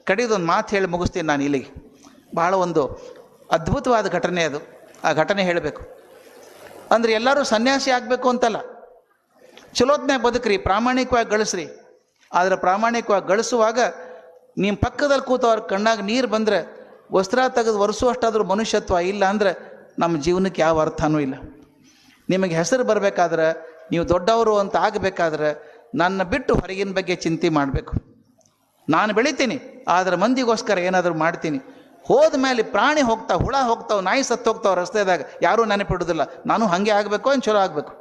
ಕಡೆಯದೊಂದು ಮಾತು ಹೇಳಿ ಮುಗಿಸ್ತೀನಿ ನಾನು ಇಲ್ಲಿಗೆ. ಭಾಳ ಒಂದು ಅದ್ಭುತವಾದ ಘಟನೆ ಅದು. ಆ ಘಟನೆ ಹೇಳಬೇಕು ಅಂದರೆ ಎಲ್ಲರೂ ಸನ್ಯಾಸಿ ಆಗಬೇಕು ಅಂತಲ್ಲ, ಚಲೋತ್ನಾಗ ಬದುಕ್ರಿ, ಪ್ರಾಮಾಣಿಕವಾಗಿ ಗಳಿಸ್ರಿ. ಆದರೆ ಪ್ರಾಮಾಣಿಕವಾಗಿ ಗಳಿಸುವಾಗ ನಿಮ್ಮ ಪಕ್ಕದಲ್ಲಿ ಕೂತವ್ರ ಕಣ್ಣಾಗ ನೀರು ಬಂದರೆ ವಸ್ತ್ರ ತೆಗೆದು ಒರೆಸುವಷ್ಟಾದ್ರೂ ಮನುಷ್ಯತ್ವ ಇಲ್ಲ ಅಂದರೆ ನಮ್ಮ ಜೀವನಕ್ಕೆ ಯಾವ ಅರ್ಥನೂ ಇಲ್ಲ. ನಿಮಗೆ ಹೆಸರು ಬರಬೇಕಾದ್ರೆ, ನೀವು ದೊಡ್ಡವರು ಅಂತ ಆಗಬೇಕಾದ್ರೆ ನನ್ನ ಬಿಟ್ಟು ಹೊರಗಿನ ಬಗ್ಗೆ ಚಿಂತೆ ಮಾಡಬೇಕು. ನಾನು ಬೆಳಿತೀನಿ, ಆದರೆ ಮಂದಿಗೋಸ್ಕರ ಏನಾದರೂ ಮಾಡ್ತೀನಿ. ಹೋದ ಮೇಲೆ ಪ್ರಾಣಿ ಹೋಗ್ತಾವೆ, ಹುಳ ಹೋಗ್ತಾವೆ, ನಾಯಿ ಸತ್ತು ಹೋಗ್ತಾವೆ ರಸ್ತೆದಾಗ, ಯಾರೂ ನೆನಪಿಡೋದಿಲ್ಲ. ನಾನು ಹಾಗೆ ಆಗಬೇಕು, ಏನು ಚಲೋ ಆಗಬೇಕು.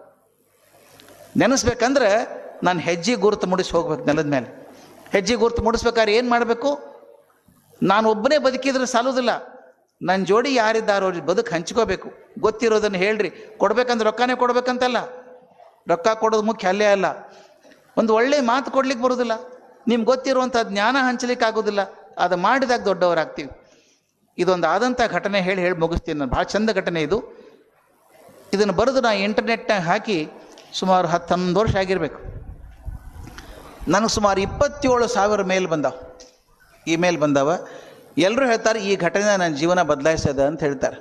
ನೆನೆಸ್ಬೇಕಂದ್ರೆ ನಾನು ಹೆಜ್ಜೆ ಗುರುತು ಮುಡಿಸಿ ಹೋಗ್ಬೇಕು ನೆಲದ ಮೇಲೆ. ಹೆಜ್ಜೆ ಗುರುತು ಮುಡಿಸ್ಬೇಕಾದ್ರೆ ಏನು ಮಾಡಬೇಕು? ನಾನು ಒಬ್ಬನೇ ಬದುಕಿದ್ರೆ ಸಾಲೋದಿಲ್ಲ, ನನ್ನ ಜೋಡಿ ಯಾರಿದ್ದಾರೋ ಅವ್ರಿಗೆ ಬದುಕು ಹಂಚ್ಕೋಬೇಕು. ಗೊತ್ತಿರೋದನ್ನು ಹೇಳ್ರಿ. ಕೊಡ್ಬೇಕಂದ್ರೆ ರೊಕ್ಕನೇ ಕೊಡ್ಬೇಕಂತಲ್ಲ, ರೊಕ್ಕ ಕೊಡೋದು ಮುಖ್ಯ ಅಲ್ಲೇ ಅಲ್ಲ. ಒಂದು ಒಳ್ಳೆಯ ಮಾತು ಕೊಡ್ಲಿಕ್ಕೆ ಬರೋದಿಲ್ಲ, ನಿಮ್ಗೆ ಗೊತ್ತಿರುವಂಥ ಜ್ಞಾನ ಹಂಚಲಿಕ್ಕೆ ಆಗೋದಿಲ್ಲ. ಅದು ಮಾಡಿದಾಗ ದೊಡ್ಡವರಾಗ್ತೀವಿ. ಇದೊಂದು ಆದಂಥ ಘಟನೆ ಹೇಳಿ ಮುಗಿಸ್ತೀನಿ ನಾನು. ಭಾಳ ಚಂದ ಘಟನೆ ಇದು. ಇದನ್ನು ಬರೆದು ನಾನು ಇಂಟರ್ನೆಟ್ನಾಗ ಹಾಕಿ ಸುಮಾರು 10-11 ವರ್ಷ ಆಗಿರಬೇಕು. ನನಗೆ ಸುಮಾರು 27,000 ಮೇಲ್ ಬಂದಾವ, ಇಮೇಲ್ ಬಂದಾವ. ಎಲ್ಲರೂ ಹೇಳ್ತಾರೆ ಈ ಘಟನೆ ನನ್ನ ಜೀವನ ಬದಲಾಯಿಸೋದ ಅಂತ ಹೇಳ್ತಾರೆ.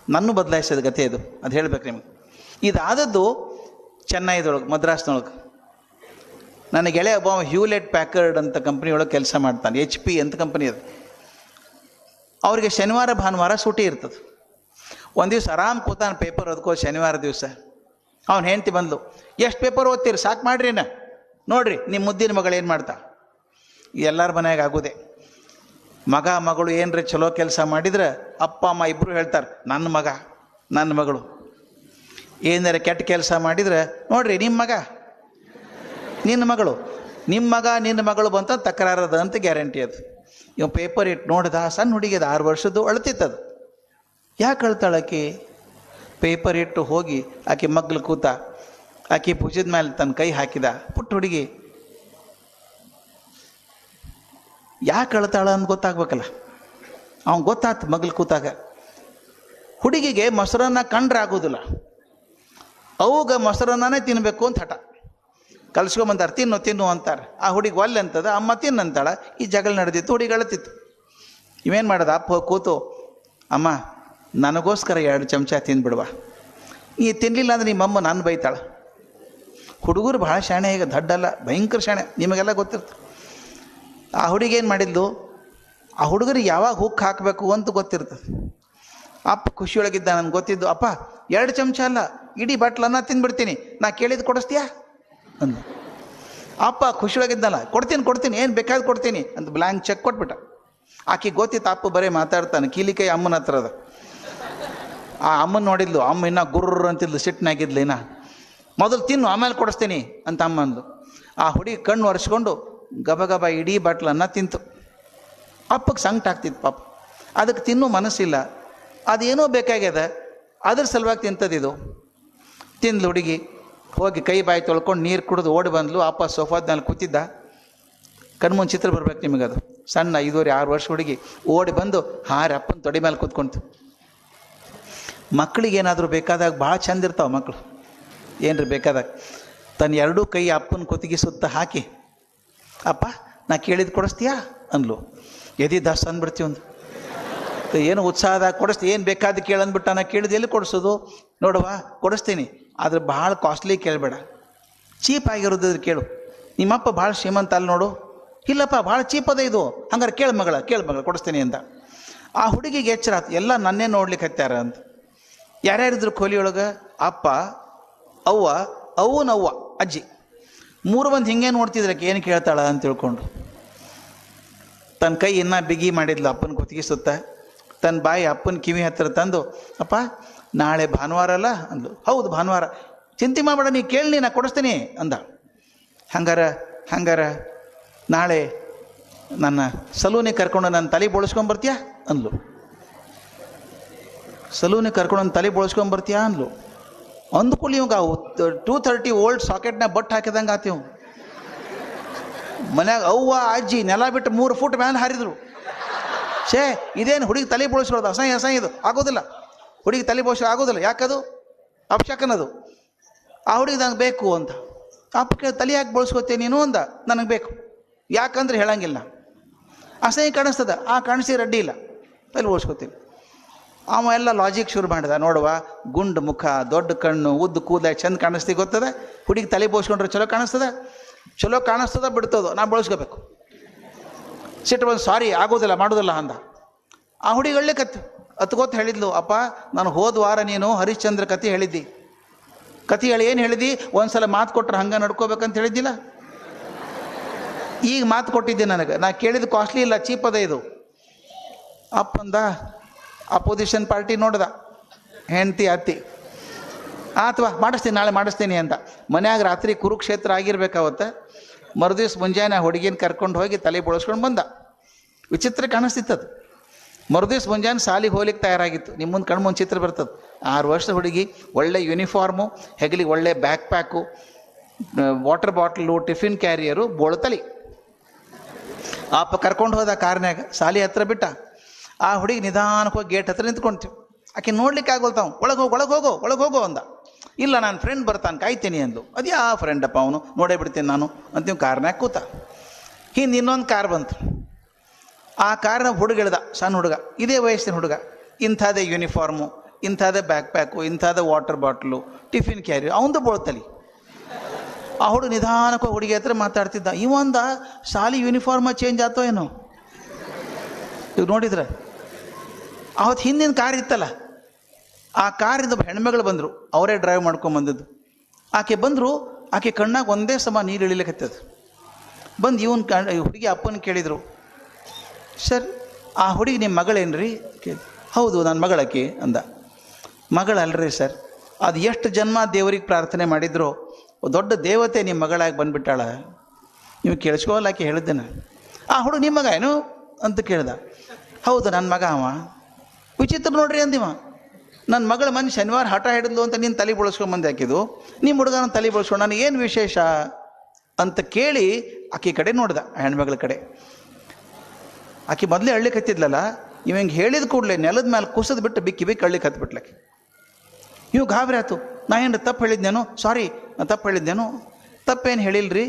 ನನ್ನೂ ಬದಲಾಯಿಸೋದು ಗತೆ ಇದು, ಅದು ಹೇಳ್ಬೇಕು ನಿಮಗೆ. ಇದಾದದ್ದು ಚೆನ್ನೈದೊಳಗೆ, ಮದ್ರಾಸ್ನೊಳಗೆ. ನನ್ನ ಗೆಳೆಯ ಒಬ್ಬ ಹ್ಯೂಲೆಟ್ ಪ್ಯಾಕರ್ಡ್ ಅಂತ ಕಂಪ್ನಿಯೊಳಗೆ ಕೆಲಸ ಮಾಡ್ತಾನೆ. HP ಅಂತ ಕಂಪ್ನಿ ಅದು. ಅವ್ರಿಗೆ ಶನಿವಾರ ಭಾನುವಾರ ಸೂಟಿ ಇರ್ತದೆ. ಒಂದು ದಿವಸ ಆರಾಮ್ ಕೂತಾನ ಪೇಪರ್ ಓದ್ಕೋ. ಶನಿವಾರ ದಿವಸ ಅವ್ನು ಹೆಂಡ್ತಿ ಬಂದ್ಲು, ಎಷ್ಟು ಪೇಪರ್ ಓದ್ತೀರಿ, ಸಾಕು ಮಾಡ್ರಿ ನಾ ನೋಡ್ರಿ ನಿಮ್ಮ ಮುದ್ದಿನ ಮಗಳು ಏನು ಮಾಡ್ತಾ. ಎಲ್ಲರ ಮನೆಯಾಗ ಆಗೋದೆ. ಮಗ ಮಗಳು ಏನರ ಚಲೋ ಕೆಲಸ ಮಾಡಿದ್ರೆ ಅಪ್ಪ ಅಮ್ಮ ಇಬ್ಬರು ಹೇಳ್ತಾರೆ ನನ್ನ ಮಗ ನನ್ನ ಮಗಳು. ಏನಾರ ಕೆಟ್ಟ ಕೆಲಸ ಮಾಡಿದರೆ ನೋಡ್ರಿ ನಿಮ್ಮ ಮಗ ನಿನ್ನ ಮಗಳು, ನಿಮ್ಮ ಮಗ ನಿನ್ನ ಮಗಳು ಬಂತ ತಕರಾರದ ಅಂತ ಗ್ಯಾರಂಟಿ ಅದು. ಇವ್ ಪೇಪರ್ ಇಟ್ಟು ನೋಡ್ದ, ಸಣ್ಣ ಹುಡುಗಿದ 6 ವರ್ಷದ್ದು, ಅಳ್ತಿತ್ತದು. ಯಾಕೆ ಅಳ್ತಾಳಕಿ? ಪೇಪರ್ ಇಟ್ಟು ಹೋಗಿ ಆಕೆ ಮಗ್ಲು ಕೂತ, ಆಕೆ ಭುಜದ ಮೇಲೆ ತನ್ನ ಕೈ ಹಾಕಿದ. ಪುಟ್ಟ ಹುಡುಗಿ ಯಾಕೆ ಅಳ್ತಾಳ ಅಂತ ಗೊತ್ತಾಗ್ಬೇಕಲ್ಲ. ಅವ್ನು ಗೊತ್ತಾಯ್ತು ಮಗ್ಲು ಕೂತಾಗ. ಹುಡುಗಿಗೆ ಮೊಸರನ್ನ ಕಂಡ್ರೆ ಆಗೋದಿಲ್ಲ, ಅವಾಗ ಮೊಸರನ್ನೇ ತಿನ್ನಬೇಕು ಅಂತ ಹಠ. ಕಲ್ಸ್ಕೊಂಬಂತಾರೆ, ತಿನ್ನು ಅಂತಾರೆ. ಆ ಹುಡುಗಿ ಒಲ್ಲೆ ಅಂತದ, ಅಮ್ಮ ತಿನ್ನಂತಾಳ. ಈ ಜಗಳ ನಡೆದಿತ್ತು, ಹುಡುಗಿ ಅಳತಿತ್ತು. ಇವೇನು ಮಾಡೋದು? ಅಪ್ಪ ಹೋಗಿ ಕೂತು, ಅಮ್ಮ ನನಗೋಸ್ಕರ 2 ಚಮಚ ತಿಂದ್ಬಿಡುವ, ಈ ತಿನ್ನಲಿಲ್ಲ ಅಂದ್ರೆ ನಿಮ್ಮಮ್ಮ ನಾನು ಬೈತಾಳೆ. ಹುಡುಗರು ಭಾಳ ಶಾಣೆ, ಈಗ ದಡ್ಡಲ್ಲ, ಭಯಂಕರ ಶಾಣೆ, ನಿಮಗೆಲ್ಲ ಗೊತ್ತಿರ್ತದೆ. ಆ ಹುಡುಗಿ ಏನು ಮಾಡಿದ್ಲು, ಆ ಹುಡುಗರಿಗೆ ಯಾವಾಗ ಹುಕ್ ಹಾಕಬೇಕು ಅಂತ ಗೊತ್ತಿರ್ತದೆ. ಅಪ್ಪ ಖುಷಿಯೊಳಗಿದ್ದ, ನನಗೆ ಗೊತ್ತಿದ್ದು, ಅಪ್ಪ 2 ಚಮಚ ಅಲ್ಲ ಇಡೀ ಬಾಟ್ಲನ್ನ ತಿಂದ್ಬಿಡ್ತೀನಿ, ನಾ ಕೇಳಿದ್ದು ಕೊಡಿಸ್ತೀಯಾ ಅಂದ. ಅಪ್ಪ ಖುಷಿಯೊಳಗಿದ್ದಲ್ಲ, ಕೊಡ್ತೀನಿ ಏನು ಬೇಕಾದ್ರು ಕೊಡ್ತೀನಿ ಅಂತ ಬ್ಲ್ಯಾಂಕ್ ಚೆಕ್ ಕೊಟ್ಬಿಟ್ಟ. ಆಕೆ ಗೊತ್ತಿತ್ತು ಅಪ್ಪ ಬರೀ ಮಾತಾಡ್ತಾನೆ, ಕೀಲಿಕೈ ಅಮ್ಮನ ಹತ್ರ ಅದ. ಆ ಅಮ್ಮನ ನೋಡಿದ್ಲು, ಅಮ್ಮ ಇನ್ನ ಗುರ್ರ ಅಂತಿದ್ಲು, ಸಿಟ್ಟಿನಾಗಿದ್ಲು. ಇನ್ನ ಮೊದಲು ತಿನ್ನು ಆಮೇಲೆ ಕೊಡಿಸ್ತೀನಿ ಅಂತ ಅಮ್ಮ ಅಂದ್ಲು. ಆ ಹುಡುಗಿ ಕಣ್ಣು ಒರೆಸ್ಕೊಂಡು ಗಬ ಇಡೀ ಬಾಟ್ಲನ್ನ ತಿಂತು. ಅಪ್ಪಗೆ ಸಂಕಟ ಆಗ್ತಿತ್ತು ಪಾಪ, ಅದಕ್ಕೆ ತಿನ್ನೋ ಮನಸ್ಸಿಲ್ಲ, ಅದೇನೋ ಬೇಕಾಗ್ಯದ, ಅದ್ರ ಸಲುವಾಗಿ ತಿಂತದಿದು. ತಿಂದ್ಲು ಹುಡುಗಿ, ಹೋಗಿ ಕೈ ಬಾಯಿ ತೊಳ್ಕೊಂಡು ನೀರು ಕುಡಿದು ಓಡಿ ಬಂದ್ಲು. ಅಪ್ಪ ಸೋಫಾದ ಮೇಲೆ ಕೂತಿದ್ದ. ಕಣ್ಮುಂದು ಚಿತ್ರ ಬರ್ಬೇಕು ನಿಮಗದು. ಸಣ್ಣ 5-6 ವರ್ಷ ಹುಡುಗಿ ಓಡಿ ಬಂದು ಹಾರಿ ಅಪ್ಪನ ತೊಡೆ ಮೇಲೆ ಕೂತ್ಕೊಂತು. ಮಕ್ಕಳಿಗೇನಾದರೂ ಬೇಕಾದಾಗ ಭಾಳ ಚಂದ ಇರ್ತಾವೆ ಮಕ್ಕಳು, ಏನ್ರಿ ಬೇಕಾದಾಗ ತನ್ನ 2 ಕೈ ಅಪ್ಪನ ಕುತ್ತಿಗೆ ಸುತ್ತ ಹಾಕಿ, ಅಪ್ಪ ನಾ ಕೇಳಿದ್ದು ಕೊಡಿಸ್ತೀಯಾ ಅಂದ್ಲು. ಎದಿ ದಸ್ ಅಂದ್ಬಿಡ್ತೀವಿ ಒಂದು. ಏನು ಉತ್ಸಾಹದಾಗ ಕೊಡಿಸ್ತೀವಿ, ಏನು ಬೇಕಾದ ಕೇಳಂದ್ಬಿಟ್ಟು ನಾ ಕೇಳಿದ್ದು ಎಲ್ಲಿ ಕೊಡಿಸೋದು, ನೋಡುವ ಕೊಡಿಸ್ತೀನಿ, ಆದರೆ ಭಾಳ ಕಾಸ್ಟ್ಲಿ ಕೇಳಬೇಡ, ಚೀಪ್ ಆಗಿರೋದ್ರ ಕೇಳು. ನಿಮ್ಮಪ್ಪ ಭಾಳ ಶ್ರೀಮಂತ ಅಲ್ಲಿ ನೋಡು. ಇಲ್ಲಪ್ಪ ಭಾಳ ಚೀಪ್ ಅದ ಇದು, ಹಂಗಾರೆ ಕೇಳು ಮಗಳ ಕೊಡಿಸ್ತೀನಿ ಅಂತ. ಆ ಹುಡುಗಿಗೆ ಎಚ್ಚರ ಆಯ್ತು, ಎಲ್ಲ ನನ್ನೇ ನೋಡ್ಲಿಕ್ಕೆ ಹತ್ಯಾರ ಅಂತ. ಯಾರ್ಯಾರಿದ್ರು ಕೋಲಿಯೊಳಗೆ? ಅಪ್ಪ, ಅವ್ವ, ಅವ್ವನವ್ವ, ಅಜ್ಜಿ, 3 ಮಂದಿ ಹಿಂಗೆ ನೋಡ್ತಿದ್ರೆ ಏನು ಕೇಳ್ತಾಳ ಅಂತ ತಿಳ್ಕೊಂಡು ತನ್ನ ಕೈ ಇನ್ನೂ ಬಿಗಿ ಮಾಡಿದ್ಲು ಅಪ್ಪನ ಕುತ್ತಿಗೆ ಸುತ್ತ. ತನ್ನ ಬಾಯಿ ಅಪ್ಪನ ಕಿವಿ ಹತ್ತಿರ ತಂದು, ಅಪ್ಪ ನಾಳೆ ಭಾನುವಾರ ಅಲ್ಲ ಅಂದ್ಲು. ಹೌದು ಭಾನುವಾರ, ಚಿಂತೆ ಮಾಡಬೇಡ, ನೀ ಕೇಳಿ ನಾ ಕೊಡಿಸ್ತೀನಿ ಅಂದ. ಹಂಗಾರ ನಾಳೆ ನನ್ನ ಸಲೂನಿಗೆ ಕರ್ಕೊಂಡು ನನ್ನ ತಲೆ ಬೋಳಿಸ್ಕೊಂಬರ್ತೀಯಾ ಅಂದ್ಲು. ಸಲೂನಿಗೆ ಕರ್ಕೊಂಡು ನನ್ನ ತಲೆ ಬೋಳಿಸ್ಕೊಂಬರ್ತೀಯಾ ಅಂದ್ಲು. ಅಂದ್ಕೂಲಿ ಇವಾಗ 230 ವೋಲ್ಟ್ ಸಾಕೆಟ್ನಾಗ ಬಟ್ ಹಾಕಿದಂಗೆ ಆತೀವ್. ಮನ್ಯಾಗ ಅವ್ವ ಅಜ್ಜಿ ನೆಲ ಬಿಟ್ಟು 3 ಫುಟ್ ಮ್ಯಾಲೆ ಹಾರಿದ್ರು. ಇದೇನು ಹುಡುಗಿ ತಲೆ ಬೋಳಿಸ್ಕೊಳ್ಳೋದು? ಅಸಹ್ಯ ಇದು ಆಗೋದಿಲ್ಲ. ಹುಡುಗಿ ತಲೆ ಬೋಳಿಸೋ ಆಗೋದಿಲ್ಲ. ಯಾಕದು ಅಪಶಕನದು. ಆ ಹುಡುಗಿ ನಂಗೆ ಬೇಕು ಅಂತ. ಅಪ್ಪ ತಲೆ ಯಾಕೆ ಬೋಳಿಸ್ಕೊತೀನಿ ನೀನು ಅಂದ. ನನಗೆ ಬೇಕು. ಯಾಕಂದ್ರೆ ಹೇಳಂಗಿಲ್ಲ. ಅಸಹ್ಯ ಕಾಣಿಸ್ತದ, ಕಾಣಿಸಿ ರಡ್ಡಿ ಇಲ್ಲ, ತಲೆ ಓಡಿಸ್ಕೋತೀನಿ. ಅವ ಎಲ್ಲ ಲಾಜಿಕ್ ಶುರು ಮಾಡಿದ. ನೋಡುವ, ಗುಂಡು ಮುಖ, ದೊಡ್ಡ ಕಣ್ಣು, ಉದ್ದು ಕೂದಲ, ಚಂದ ಕಾಣಿಸ್ತಿ ಗೊತ್ತದ. ಹುಡುಗಿ ತಲೆ ಬೋಸ್ಕೊಂಡ್ರೆ ಚಲೋ ಕಾಣಿಸ್ತದ ಬಿಡ್ತದೋ, ನಾ ಬಳಸ್ಕೋಬೇಕು. ಸಿಟ್ಟು ಬಂದು ಸಾರಿ ಆಗೋದಿಲ್ಲ ಮಾಡೋದಿಲ್ಲ ಅಂದ. ಆ ಹುಡುಗಿ ಒಳ್ಳೆ ಅತ್ಕೋತ ಹೇಳಿದ್ಲು, ಅಪ್ಪ ನಾನು ಹೋದ ವಾರ ನೀನು ಹರಿಶ್ಚಂದ್ರ ಕತೆ ಹೇಳಿದ್ದಿ. ಕತೆ ಹೇಳಿ ಏನು ಹೇಳಿದ್ದಿ? ಒಂದ್ಸಲ ಮಾತು ಕೊಟ್ರೆ ಹಂಗೆ ನಡ್ಕೋಬೇಕಂತ ಹೇಳಿದ್ದಿಲ್ಲ. ಈಗ ಮಾತು ಕೊಟ್ಟಿದ್ದೆ ನನಗೆ, ನಾ ಕೇಳಿದ್ದು ಕಾಸ್ಟ್ಲಿ ಇಲ್ಲ, ಚೀಪ್ ಅದ ಇದು. ಅಪ್ಪಂದ ಅಪೋಸಿಷನ್ ಪಾರ್ಟಿ ನೋಡ್ದ, ಹೆಂಡ್ತಿ ಅತ್ತಿ ಅಥವಾ ಮಾಡಿಸ್ತೀನಿ, ನಾಳೆ ಮಾಡಿಸ್ತೀನಿ ಅಂತ. ಮನ್ಯಾಗ ರಾತ್ರಿ ಕುರುಕ್ಷೇತ್ರ ಆಗಿರ್ಬೇಕಾವತ್ತ. ಮರುದಿವ್ಸ ಮುಂಜಾನೆ ಹುಡುಗಿನ ಕರ್ಕೊಂಡು ಹೋಗಿ ತಲೆ ಬಳಸ್ಕೊಂಡು ಬಂದ. ವಿಚಿತ್ರ ಕಾಣಿಸ್ತಿತ್ತದು. ಮರುದಿವ್ಸ ಮುಂಜಾನೆ ಸಾಲಿಗೆ ಹೋಗ್ಲಿಕ್ಕೆ ತಯಾರಾಗಿತ್ತು. ನಿಮ್ಮ ಮುಂದೆ ಕಣ್ಮುಂದೆ ಚಿತ್ರ ಬರ್ತದೆ. 6 ವರ್ಷದ ಹುಡುಗಿ, ಒಳ್ಳೆ ಯೂನಿಫಾರ್ಮು, ಹೆಗಲಿಗೆ ಒಳ್ಳೆ backpack, water bottle, tiffin carrier, ಬೋಳ್ತಲಿ. ಅಪ್ಪ ಕರ್ಕೊಂಡು ಹೋದ ಕಾರ್ನ್ಯಾಗ, ಸಾಲಿ ಹತ್ರ ಬಿಟ್ಟ. ಆ ಹುಡುಗಿ ನಿಧಾನಕ್ಕೆ ಹೋಗಿ ಗೇಟ್ ಹತ್ರ ನಿಂತ್ಕೊಂತೀವಿ. ಆಕೆ ನೋಡ್ಲಿಕ್ಕೆ ಆಗೋಲ್ತಾವ. ಒಳಗೆ ಹೋಗೋ ಅಂದ. ಇಲ್ಲ, ನಾನು ಫ್ರೆಂಡ್ ಬರ್ತಾನೆ, ಕಾಯ್ತೀನಿ ಅಂದು. ಅದು ಯಾವ ಫ್ರೆಂಡಪ್ಪ ಅವನು, ನೋಡೇ ಬಿಡ್ತೀನಿ ನಾನು ಅಂತೀವಿ. ಕಾರ್ನ್ಯಾಗ ಕೂತ. ಹಿಂದೆ ಇನ್ನೊಂದು ಕಾರ್ ಬಂತು. ಆ ಕಾರ್ನ ಹುಡುಗ ಇಳ್ದ, ಸಣ್ಣ ಹುಡುಗ, ಇದೇ ವಯಸ್ಸಿನ ಹುಡುಗ. ಇಂಥದೇ ಯೂನಿಫಾರ್ಮು, ಇಂಥದೇ ಬ್ಯಾಕ್ ಪ್ಯಾಕು, ಇಂಥದೇ ವಾಟರ್ ಬಾಟ್ಲು, ಟಿಫಿನ್ ಕ್ಯಾರಿ, ಅವಂದು ಬೋಳ್ತಲಿ. ಆ ಹುಡುಗ ನಿಧಾನಕ್ಕೆ ಹುಡುಗಿ ಹತ್ರ ಮಾತಾಡ್ತಿದ್ದ. ಇವಂದ ಶಾಲಿ ಯೂನಿಫಾರ್ಮ ಚೇಂಜ್ ಆತೋ ಏನೋ. ಇವ್ ನೋಡಿದ್ರೆ ಅವತ್ತು ಹಿಂದಿನ ಕಾರ್ ಇತ್ತಲ್ಲ, ಆ ಕಾರಿಂದ ಹೆಣ್ಮಗಳು ಬಂದರು. ಅವರೇ ಡ್ರೈವ್ ಮಾಡ್ಕೊಂಬಂದದ್ದು. ಆಕೆ ಬಂದರು. ಆಕೆ ಕಣ್ಣಾಗ ಒಂದೇ ಸಮ ನೀರು ಇಳಿಲಿಕ್ಕತ್ತದ. ಬಂದು ಹುಡುಗಿ ಅಪ್ಪನ ಕೇಳಿದರು, ಸರ್ ಆ ಹುಡುಗಿ ನಿಮ್ಮ ಮಗಳೇನ್ರಿ? ಹೌದು, ನನ್ನ ಮಗಳಾಕಿ ಅಂದ. ಮಗಳಲ್ರಿ ಸರ್, ಅದು ಎಷ್ಟು ಜನ್ಮ ದೇವರಿಗೆ ಪ್ರಾರ್ಥನೆ ಮಾಡಿದ್ರು, ದೊಡ್ಡ ದೇವತೆ ನಿಮ್ಮ ಮಗಳಾಗಿ ಬಂದುಬಿಟ್ಟಾಳ. ನೀವು ಕೇಳಿಸ್ಕೋಲ್ಲ, ಆಕೆ ಹೇಳಿದ್ದೇನೆ. ಆ ಹುಡುಗ ನಿಮ್ಮ ಮಗ ಏನು ಅಂತ ಕೇಳ್ದ. ಹೌದು, ನನ್ನ ಮಗ ಅವ. ವಿಚಿತ್ರ ನೋಡ್ರಿ ಅಂದಿವ. ನನ್ನ ಮಗಳ ಮನೆ ಶನಿವಾರ ಹಠ ಹಿಡಿದ್ಲು ಅಂತ ನೀನು ತಲೆ ಬಳಸ್ಕೊಂಬಂದು ಹಾಕಿದ್ದು, ನಿಮ್ಮ ಹುಡುಗನ ತಲೆ ಬಳಸ್ಕೊಂಡು ನನಗೆ ಏನು ವಿಶೇಷ ಅಂತ ಕೇಳಿ ಆಕೆ ಕಡೆ ನೋಡ್ದ, ಹೆಣ್ಮಗಳ ಕಡೆ. ಆಕೆ ಮೊದಲೇ ಅಳ್ಳಿಕ್ಕೆ ಹತ್ತಿದ್ಲಲ್ಲ, ಇವ ಹಿಂಗೆ ಹೇಳಿದ ಕೂಡಲೇ ನೆಲದ ಮೇಲೆ ಕುಸಿದು ಬಿಟ್ಟು ಬಿಕ್ಕಿ ಅಳ್ಳಿಕ್ಕೆ ಹತ್ಬಿಟ್ಲಕ್ಕೆ. ಇವು ಗಾಬರಿ ಆಯ್ತು. ನಾ ಏನು ತಪ್ಪು ಹೇಳಿದ್ನೇನು? ಸಾರಿ, ನಾನು ತಪ್ಪು ಹೇಳಿದ್ದೇನು? ತಪ್ಪೇನು ಹೇಳಿಲ್ರಿ,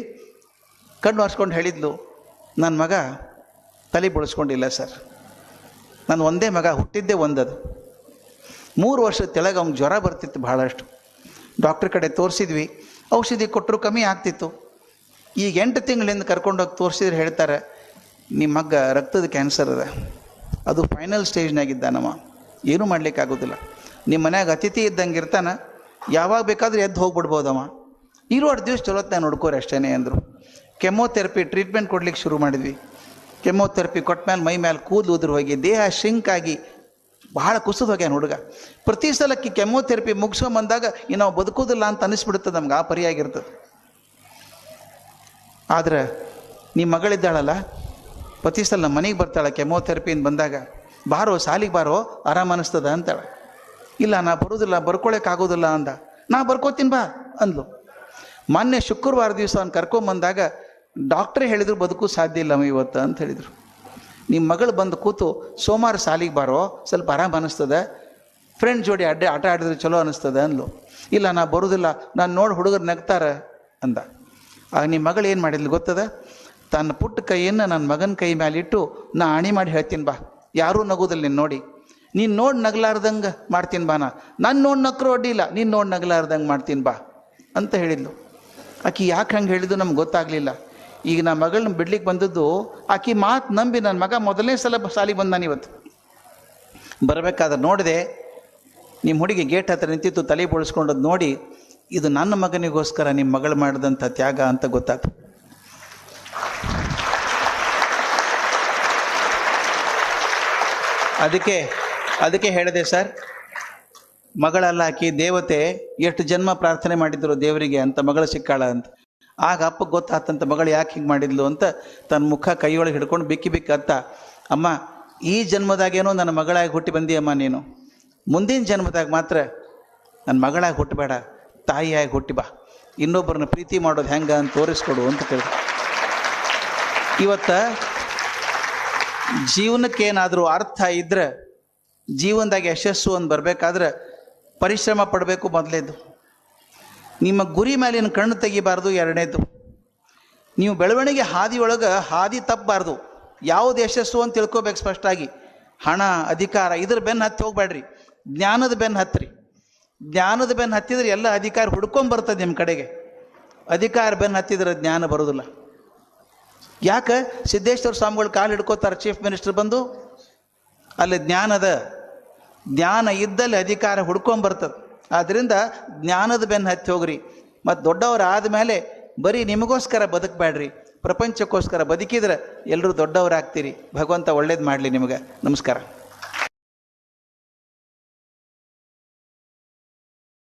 ಕಣ್ಣು ಒರೆಸ್ಕೊಂಡು ಹೇಳಿದ್ಲು. ನನ್ನ ಮಗ ತಲೆ ಬಳಸ್ಕೊಂಡಿಲ್ಲ ಸರ್. ನಾನು ಒಂದೇ ಮಗ, ಹುಟ್ಟಿದ್ದೇ ಒಂದದು. 3 ವರ್ಷದ ತೆಳಗೆ ಅವ್ನಿಗೆ ಜ್ವರ ಬರ್ತಿತ್ತು ಭಾಳಷ್ಟು. ಡಾಕ್ಟ್ರ್ ಕಡೆ ತೋರಿಸಿದ್ವಿ, ಔಷಧಿ ಕೊಟ್ಟರು ಕಮ್ಮಿ ಆಗ್ತಿತ್ತು. ಈಗ 8 ತಿಂಗಳಿಂದ ಕರ್ಕೊಂಡೋಗಿ ತೋರಿಸಿದ್ರೆ ಹೇಳ್ತಾರೆ, ನಿಮ್ಮ ಮಗ ರಕ್ತದ ಕ್ಯಾನ್ಸರ್ ಅದ, ಅದು ಫೈನಲ್ ಸ್ಟೇಜ್ನಾಗಿದ್ದಾನಮ್ಮ, ಏನೂ ಮಾಡಲಿಕ್ಕಾಗೋದಿಲ್ಲ. ನಿಮ್ಮ ಮನ್ಯಾಗ ಅತಿಥಿ ಇದ್ದಂಗೆ ಇರ್ತಾನೆ, ಯಾವಾಗ ಬೇಕಾದರೂ ಎದ್ದು ಹೋಗ್ಬಿಡ್ಬೋದಮ್ಮ, ಇರೋ 2 ದಿವಸ ಚಲೋತ್ನ ನೋಡ್ಕೋರಿ ಅಷ್ಟೇ ಅಂದರು. ಕೆಮೊಥೆರಪಿ ಟ್ರೀಟ್ಮೆಂಟ್ ಕೊಡ್ಲಿಕ್ಕೆ ಶುರು ಮಾಡಿದ್ವಿ. ಕೆಮೊಥೆರಪಿ ಕೊಟ್ಟ ಮೇಲೆ ಮೈ ಮೇಲೆ ಕೂದಲು ಉದುರು ಹೋಗಿ, ದೇಹ ಶಿಂಕ್ ಆಗಿ ಬಹಳ ಕುಸಿದು ಹೋಗ್ಯಾನ ಹುಡುಗ. ಪ್ರತಿ ಸಲಕ್ಕೆ ಕೆಮೊಥೆರಪಿ ಮುಗಿಸ್ಕೊಂಬಂದಾಗ ನಾವು ಬದುಕೋದಿಲ್ಲ ಅಂತ ಅನಿಸ್ಬಿಡುತ್ತದೆ ನಮ್ಗೆ, ಆ ಪರಿಯಾಗಿರ್ತದೆ. ಆದರೆ ನಿಮ್ಮ ಮಗಳಿದ್ದಾಳಲ್ಲ, ಪ್ರತಿ ಸಲ ನಮ್ಮ ಮನೆಗೆ ಬರ್ತಾಳೆ ಕೆಮೊಥೆರಪಿಯಿಂದ ಬಂದಾಗ, ಬಾರೋ ಸಾಲಿಗೆ ಬಾರೋ, ಆರಾಮ ಅನ್ನಿಸ್ತದ ಅಂತಾಳೆ. ಇಲ್ಲ, ನಾ ಬರೋದಿಲ್ಲ, ಬರ್ಕೊಳಕ್ಕಾಗೋದಿಲ್ಲ ಅಂದ. ನಾ ಬರ್ಕೋತೀನಿ ಬಾ ಅಂದ್ಲು. ಮೊನ್ನೆ ಶುಕ್ರವಾರ ದಿವಸ ಅವ್ನು ಕರ್ಕೊಂಬಂದಾಗ ಡಾಕ್ಟ್ರೇ ಹೇಳಿದ್ರು ಬದುಕು ಸಾಧ್ಯ ಇಲ್ಲ ಇವತ್ತು ಅಂತ ಹೇಳಿದರು. ನಿಮ್ಮ ಮಗಳು ಬಂದು ಕೂತು, ಸೋಮವಾರ ಸಾಲಿಗೆ ಬಾರೋ, ಸ್ವಲ್ಪ ಆರಾಮ ಅನ್ನಿಸ್ತದೆ, ಫ್ರೆಂಡ್ ಜೋಡಿ ಆಟ ಆಡಿದ್ರೆ ಚಲೋ ಅನ್ನಿಸ್ತದೆ ಅಂದ್ಲು. ಇಲ್ಲ, ನಾ ಬರೋದಿಲ್ಲ, ನಾನು ನೋಡಿ ಹುಡುಗರು ನಗ್ತಾರೆ ಅಂದ. ಆಗ ನಿಮ್ಮ ಮಗಳು ಏನು ಮಾಡಿದ್ಲು ಗೊತ್ತದ? ತನ್ನ ಪುಟ್ಟ ಕೈಯನ್ನು ನನ್ನ ಮಗನ ಕೈ ಮೇಲೆ ಇಟ್ಟು, ನಾ ಆಣಿ ಮಾಡಿ ಹೇಳ್ತೀನಿ ಬಾ, ಯಾರೂ ನಗೋದಿಲ್ಲ ನೀನು ನೋಡಿ, ನೀನು ನೋಡಿ ನಗಲಾರ್ದಂಗೆ ಮಾಡ್ತೀನಿ ಬಾ, ನಾನು ನೋಡಿ ನಕ್ಕರು ಅಡ್ಡಿಲ್ಲ, ನೀನು ನೋಡಿ ನಗಲಾರ್ದಂಗೆ ಮಾಡ್ತೀನಿ ಬಾ ಅಂತ ಹೇಳಿದ್ಲು. ಆಕೆ ಯಾಕೆ ಹಂಗೆ ಹೇಳಿದ್ದು ನಮ್ಗೆ ಗೊತ್ತಾಗಲಿಲ್ಲ. ಈಗ ನನ್ನ ಮಗಳನ್ನ ಬಿಡ್ಲಿಕ್ಕೆ ಬಂದದ್ದು ಆಕೆ ಮಾತು ನಂಬಿ ನನ್ನ ಮಗ ಮೊದಲನೇ ಸಲ ಸಾಲಿಗೆ ಬಂದಾನ. ಇವತ್ತು ಬರಬೇಕಾದ್ರೆ ನೋಡಿದೆ, ನಿಮ್ಮ ಹುಡುಗಿ ಗೇಟ್ ಹತ್ರ ನಿಂತಿತ್ತು, ತಲೆ ಬೋಳಿಸ್ಕೊಂಡದ್ದು ನೋಡಿ, ಇದು ನನ್ನ ಮಗನಿಗೋಸ್ಕರ ನಿಮ್ಮ ಮಗಳು ಮಾಡಿದಂಥ ತ್ಯಾಗ ಅಂತ ಗೊತ್ತಾಯ್ತು. ಅದಕ್ಕೆ ಹೇಳಿದೆ ಸರ್, ಮಗಳಲ್ಲ ಆಕಿ ದೇವತೆ, ಎಷ್ಟು ಜನ್ಮ ಪ್ರಾರ್ಥನೆ ಮಾಡಿದ್ರು ದೇವರಿಗೆ ಅಂತ ಮಗಳು ಸಿಕ್ಕಾಳ ಅಂತ. ಆಗ ಅಪ್ಪಗೆ ಗೊತ್ತಾತಂತ ಮಗಳು ಯಾಕೆ ಹಿಂಗೆ ಮಾಡಿದ್ಲು ಅಂತ ತನ್ನ ಮುಖ ಕೈಯೊಳಗೆ ಹಿಡ್ಕೊಂಡು ಬಿಕ್ಕಿ ಅತ್ತ, ಅಮ್ಮ ಈ ಜನ್ಮದಾಗೇನೋ ನನ್ನ ಮಗಳಾಗಿ ಹುಟ್ಟಿ ಬಂದಿಯಮ್ಮ, ನೀನು ಮುಂದಿನ ಜನ್ಮದಾಗ ಮಾತ್ರ ನನ್ನ ಮಗಳಾಗಿ ಹುಟ್ಟಬೇಡ, ತಾಯಿಯಾಗಿ ಹುಟ್ಟಿ ಬಾ, ಇನ್ನೊಬ್ಬರನ್ನ ಪ್ರೀತಿ ಮಾಡೋದು ಹೆಂಗೆ ಅಂತ ತೋರಿಸ್ಕೊಡು ಅಂತ ಕೇಳಿದೆ. ಇವತ್ತು ಜೀವನಕ್ಕೇನಾದರೂ ಅರ್ಥ ಇದ್ದರೆ, ಜೀವನದಾಗ ಯಶಸ್ಸು ಅಂತ ಬರಬೇಕಾದ್ರೆ ಪರಿಶ್ರಮ ಪಡಬೇಕು ಮೊದಲೇದು. ನಿಮ್ಮ ಗುರಿ ಮೇಲಿನ ಕಣ್ಣು ತೆಗಿಬಾರ್ದು ಎರಡನೇದು. ನೀವು ಬೆಳವಣಿಗೆ ಹಾದಿಯೊಳಗೆ ಹಾದಿ ತಪ್ಪಬಾರ್ದು. ಯಾವುದು ಯಶಸ್ಸು ಅಂತ ತಿಳ್ಕೊಬೇಕು ಸ್ಪಷ್ಟಾಗಿ. ಹಣ, ಅಧಿಕಾರ ಇದ್ರ ಬೆನ್ನು ಹತ್ತಿ ಹೋಗ್ಬೇಡ್ರಿ, ಜ್ಞಾನದ ಬೆನ್ನು ಹತ್ತಿರಿ. ಜ್ಞಾನದ ಬೆನ್ನು ಹತ್ತಿದ್ರೆ ಎಲ್ಲ ಅಧಿಕಾರ ಹುಡ್ಕೊಂಬರ್ತದೆ ನಿಮ್ಮ ಕಡೆಗೆ. ಅಧಿಕಾರ ಬೆನ್ನು ಹತ್ತಿದ್ರೆ ಜ್ಞಾನ ಬರೋದಿಲ್ಲ. ಯಾಕೆ ಸಿದ್ದೇಶ್ವರ ಸ್ವಾಮಿಗಳು ಕಾಲು ಹಿಡ್ಕೋತಾರೆ ಚೀಫ್ ಮಿನಿಸ್ಟರ್ ಬಂದು? ಅಲ್ಲಿ ಜ್ಞಾನದ ಜ್ಞಾನ ಇದ್ದಲ್ಲಿ ಅಧಿಕಾರ ಹುಡ್ಕೊಂಬರ್ತದೆ. ಆದ್ದರಿಂದ ಜ್ಞಾನದ ಬೆನ್ನು ಹತ್ತಿ ಹೋಗ್ರಿ. ಮತ್ತು ದೊಡ್ಡವರು ಆದಮೇಲೆ ಬರೀ ನಿಮಗೋಸ್ಕರ ಬದುಕಬೇಡ್ರಿ, ಪ್ರಪಂಚಕ್ಕೋಸ್ಕರ ಬದುಕಿದ್ರೆ ಎಲ್ಲರೂ ದೊಡ್ಡವರಾಗ್ತೀರಿ. ಭಗವಂತ ಒಳ್ಳೇದು ಮಾಡಲಿ ನಿಮಗೆ. ನಮಸ್ಕಾರ.